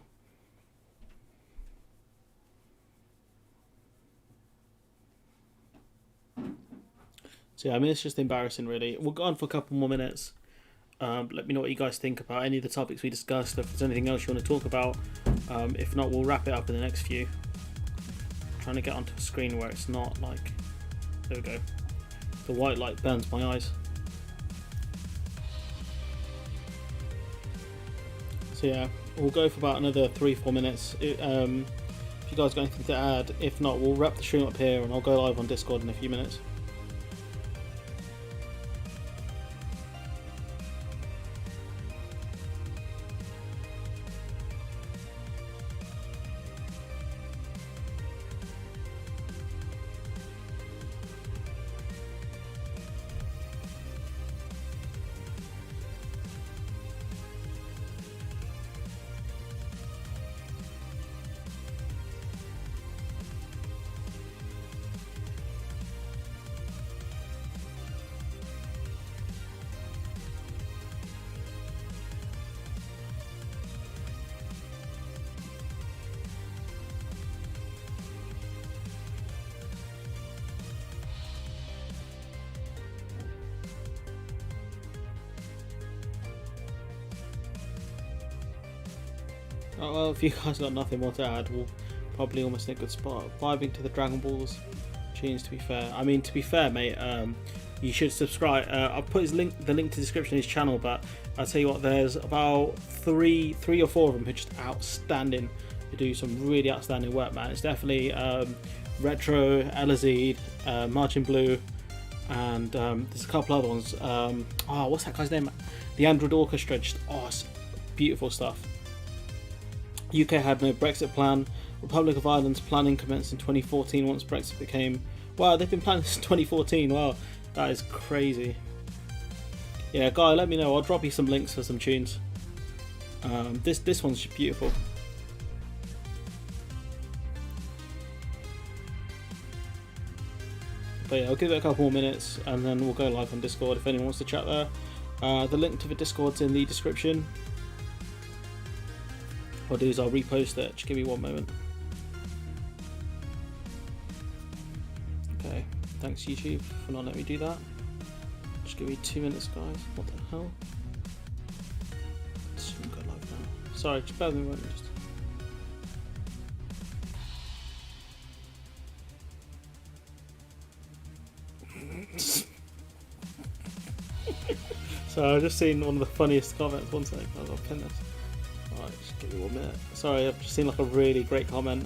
So yeah, I mean, it's just embarrassing, really. We'll go on for a couple more minutes. Let me know what you guys think about any of the topics we discussed. If there's anything else you want to talk about, if not, we'll wrap it up in the next few. Trying to get onto a screen where it's not like, there we go. The white light burns my eyes. So yeah, we'll go for about another 3-4 minutes. If you guys got anything to add, if not, we'll wrap the stream up here and I'll go live on Discord in a few minutes. Well, if you guys got nothing more to add, we'll probably almost in a good spot. Vibing to the Dragon Balls tunes, to be fair. I mean, to be fair, mate, you should subscribe. I'll put the link to the description of his channel, but I'll tell you what, there's about three or four of them who are just outstanding. They do some really outstanding work, man. It's definitely Retro, Elazid, Marching Blue, and there's a couple other ones. What's that guy's name? The Android Orchestra. Just, it's beautiful stuff. UK had no Brexit plan. Republic of Ireland's planning commenced in 2014 once Brexit became... Wow, they've been planning since 2014. Wow, that is crazy. Yeah, Guy, let me know. I'll drop you some links for some tunes. This one's beautiful. But yeah, I'll give it a couple more minutes and then we'll go live on Discord if anyone wants to chat there. The link to the Discord's in the description. What I'll do is I'll repost it. Just give me 1 moment. Okay, thanks YouTube for not letting me do that. Just give me 2 minutes, guys. What the hell? This shouldn't go live now. Sorry, just bear with me 1 minute. So I've just seen one of the funniest comments. 1 second, I'll pin this. Alright, just give me 1 minute. Sorry, I've just seen like a really great comment.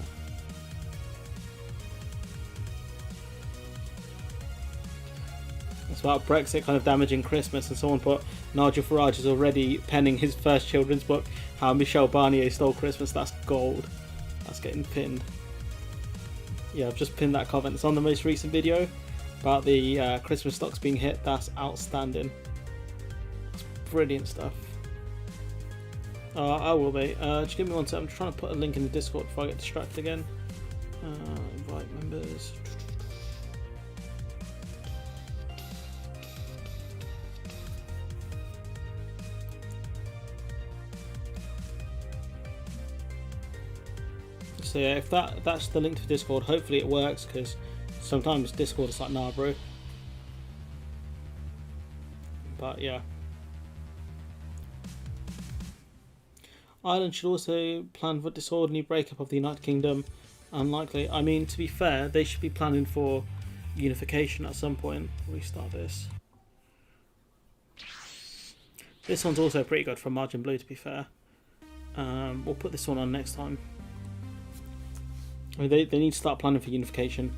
It's about Brexit kind of damaging Christmas, and someone put, Nigel Farage is already penning his first children's book, How Michel Barnier Stole Christmas. That's gold. That's getting pinned. Yeah, I've just pinned that comment. It's on the most recent video about the Christmas stocks being hit. That's outstanding. That's brilliant stuff. I will, mate. Just give me 1 second. I'm trying to put a link in the Discord before I get distracted again. Invite members. So yeah, if that's the link to Discord, hopefully it works, because sometimes Discord is like, nah, bro. But yeah. Ireland should also plan for disorderly breakup of the United Kingdom. Unlikely. I mean, to be fair, they should be planning for unification at some point. Restart this. This one's also pretty good from Margin Blue, to be fair. We'll put this one on next time. I mean, they need to start planning for unification.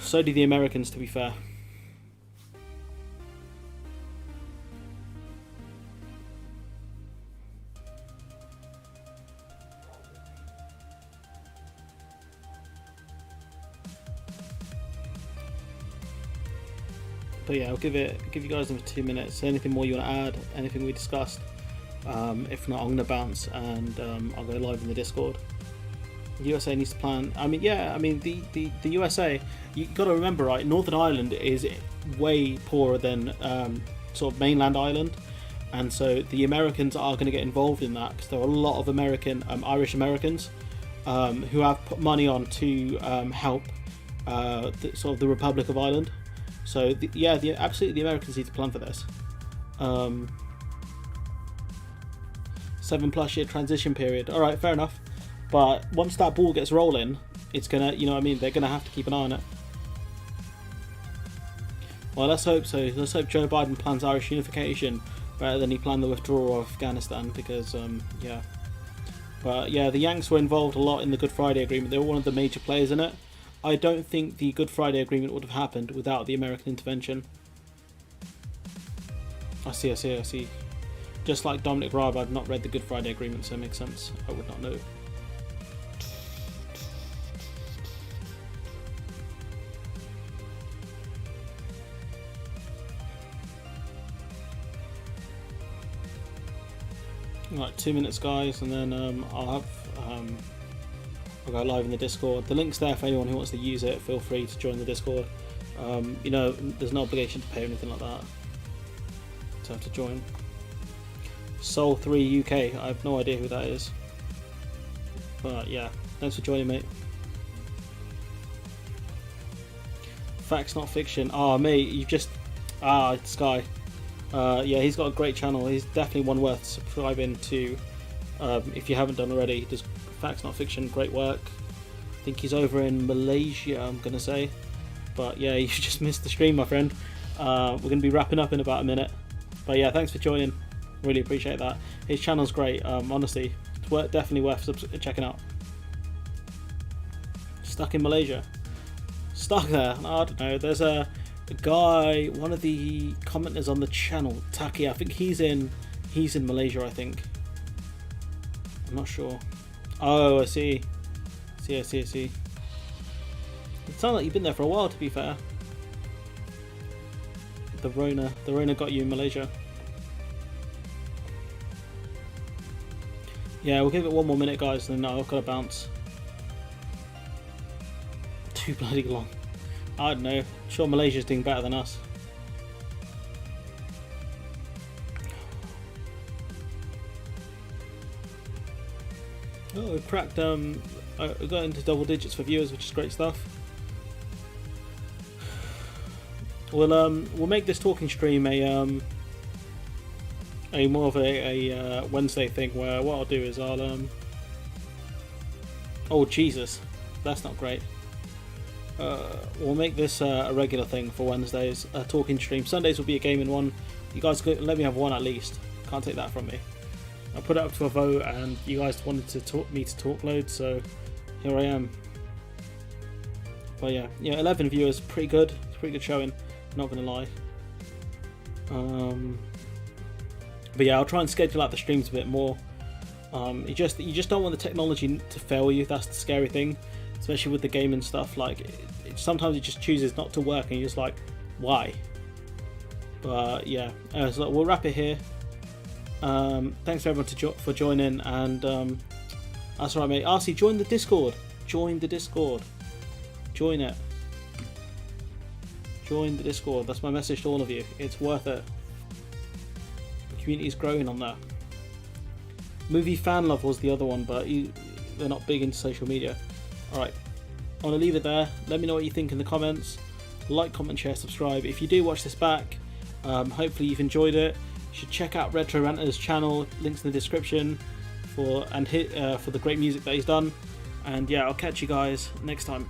So do the Americans, to be fair. yeah, I'll give you guys another 2 minutes. Anything more you want to add? Anything we discussed? If not, I'm gonna bounce and I'll go live in the Discord. The USA needs to plan. I mean, yeah. I mean, the USA. You got to remember, right? Northern Ireland is way poorer than sort of mainland Ireland, and so the Americans are going to get involved in that because there are a lot of Irish Americans who have put money on to help sort of the Republic of Ireland. So absolutely, the Americans need to plan for this. 7+ year transition period. All right, fair enough. But once that ball gets rolling, it's gonna, you know what I mean, they're gonna have to keep an eye on it. Well, let's hope so. Let's hope Joe Biden plans Irish unification better than he planned the withdrawal of Afghanistan, because yeah. But yeah, the Yanks were involved a lot in the Good Friday Agreement. They were one of the major players in it. I don't think the Good Friday Agreement would have happened without the American intervention. I see. Just like Dominic Raab, I've not read the Good Friday Agreement, so it makes sense. I would not know. Right, 2 minutes, guys, and then I'll go live in the Discord. The link's there for anyone who wants to use it. Feel free to join the Discord. You know, there's no obligation to pay or anything like that to have to join. Soul3 UK. I have no idea who that is, but yeah, thanks for joining, mate. Facts not fiction. Oh, mate, you've just Sky. Yeah, he's got a great channel. He's definitely one worth subscribing to if you haven't done already. He does Facts Not Fiction, great work. I think he's over in Malaysia, I'm going to say. But yeah, you just missed the stream, my friend. We're going to be wrapping up in about a minute. But yeah, thanks for joining. Really appreciate that. His channel's great, honestly. It's definitely worth checking out. Stuck in Malaysia. Stuck there. I don't know. There's a guy, one of the commenters on the channel, Taki, I think he's in Malaysia, I think. I'm not sure. Oh, I see. It sounds like you've been there for a while, to be fair. The Rona got you in Malaysia. Yeah, we'll give it 1 more minute, guys, and then I've got to bounce. Too bloody long. I don't know. I'm sure Malaysia's doing better than us. Oh, we've cracked. We got into double digits for viewers, which is great stuff. We'll make this talking stream a more of a Wednesday thing, where what I'll do is I'll oh Jesus, that's not great. We'll make this a regular thing for Wednesdays, a talking stream. Sundays will be a gaming one. You guys let me have one at least. Can't take that from me. I put it up to a vote, and you guys wanted me to talk loads, so here I am. But yeah, 11 viewers, pretty good. It's a pretty good showing. Not gonna lie. But yeah, I'll try and schedule out the streams a bit more. You just don't want the technology to fail you. That's the scary thing, especially with the game and stuff. Like, sometimes it just chooses not to work, and you're just like, why? But yeah, so we'll wrap it here. Thanks everyone for joining, and that's right, mate. RC, join the Discord. Join the Discord. Join it. Join the Discord. That's my message to all of you. It's worth it. The community is growing on there. Movie Fan Love was the other one, but they're not big into social media. Alright, I want to leave it there. Let me know what you think in the comments. Like, comment, share, subscribe. If you do watch this back, hopefully you've enjoyed it. You should check out Retro Ranter's channel, links in the description, for the great music that he's done. And yeah, I'll catch you guys next time.